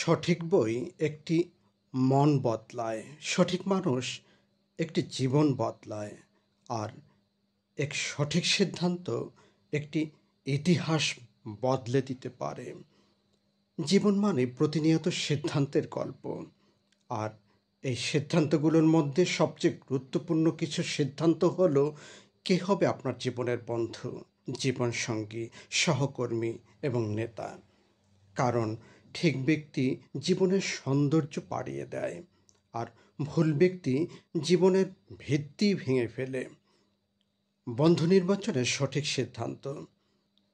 সঠিক বই একটি মন বদলায়, সঠিক মানুষ একটি জীবন বদলায়, আর এক সঠিক সিদ্ধান্ত একটি ইতিহাস বদলে দিতে পারে। জীবন মানে প্রতিনিয়ত সিদ্ধান্তের গল্প। আর এই সিদ্ধান্তগুলোর মধ্যে সবচেয়ে গুরুত্বপূর্ণ কিছু সিদ্ধান্ত হলো কে হবে আপনার জীবনের বন্ধু, জীবনসঙ্গী, সহকর্মী এবং নেতা। কারণ ঠিক ব্যক্তি জীবনের সৌন্দর্য বাড়িয়ে দেয়, আর ভুল ব্যক্তি জীবনের ভিত্তি ভেঙে ফেলে। বন্ধু নির্বাচনে সঠিক সিদ্ধান্ত।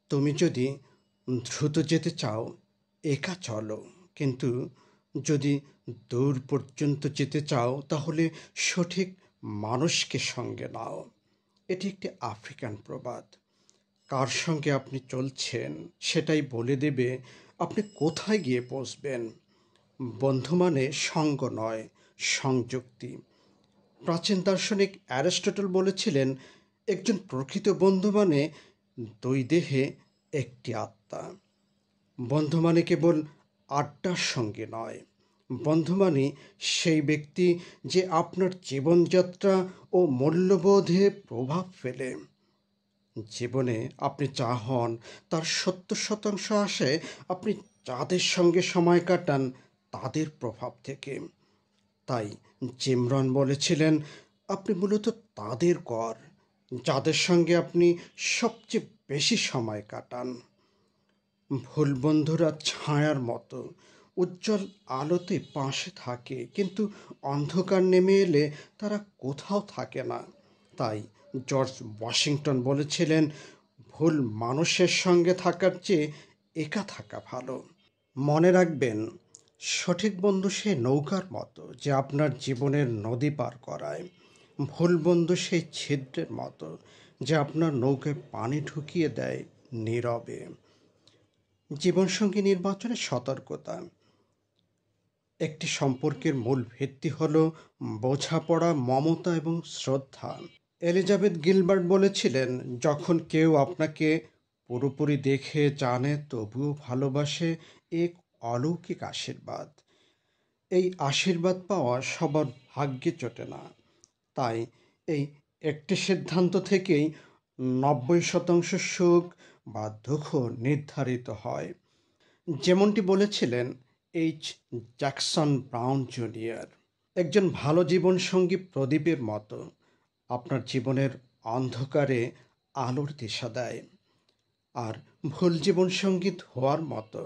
তুমি যদি দ্রুত যেতে চাও, একা চলো, কিন্তু যদি দূর পর্যন্ত যেতে চাও তাহলে সঠিক মানুষকে সঙ্গে নাও। এটি একটি আফ্রিকান প্রবাদ। কার সঙ্গে আপনি চলছেন সেটাই বলে দেবে আপনি কোথায় গিয়ে পৌঁছবেন। বন্ধু মানে সঙ্গ নয়, সংযুক্তি। প্রাচীন দার্শনিক অ্যারিস্টটল বলেছিলেন, একজন প্রকৃত বন্ধু মানে দুই দেহে একটি আত্মা। বন্ধু মানে কেবল আড্ডার সঙ্গে নয়, বন্ধু মানে সেই ব্যক্তি যে আপনার জীবনযাত্রা ও মূল্যবোধে প্রভাব ফেলে। জীবনে আপনি যা হন তার ৭০% আসে আপনি যাদের সঙ্গে সময় কাটান তাদের প্রভাব থেকে। তাই জিম রন বলেছিলেন, আপনি মূলত তাদের গড় যাদের সঙ্গে আপনি সবচেয়ে বেশি সময় কাটান। ভুল বন্ধুরা ছায়ার মতো, উজ্জ্বল আলোতে পাশে থাকে, কিন্তু অন্ধকার নেমে এলে তারা কোথাও থাকে না। তাই জর্জ ওয়াশিংটন বলেছিলেন, ভুল মানুষের সঙ্গে থাকার চেয়ে একা থাকা ভালো। মনে রাখবেন, সঠিক বন্ধু সে নৌকার মতো যে আপনার জীবনের নদী পার করায়। ভুল বন্ধু সেই ছিদ্রের মতো যে আপনার নৌকায় পানি ঢুকিয়ে দেয় নীরবে। জীবনসঙ্গী নির্বাচনে সতর্কতা। একটি সম্পর্কের মূল ভিত্তি হল বোঝাপড়া, মমতা এবং শ্রদ্ধা। এলিজাবেথ গিলবার্ট বলেছিলেন, যখন কেউ আপনাকে পুরোপুরি দেখে জানে তবুও ভালোবাসে, এক অলৌকিক আশীর্বাদ। এই আশীর্বাদ পাওয়া সবার ভাগ্যে জোটে না। তাই এই একটি সিদ্ধান্ত থেকেই ৯০% সুখ বা দুঃখ নির্ধারিত হয়। যেমনটি বলেছিলেন এইচ জ্যাকসন ব্রাউন জুনিয়র, একজন ভালো জীবনসঙ্গী প্রদীপের মতো, আপনার জীবনের অন্ধকারে আলোর দিশা দেয়। আর ভুল জীবনসঙ্গী ধোঁয়ার মতো,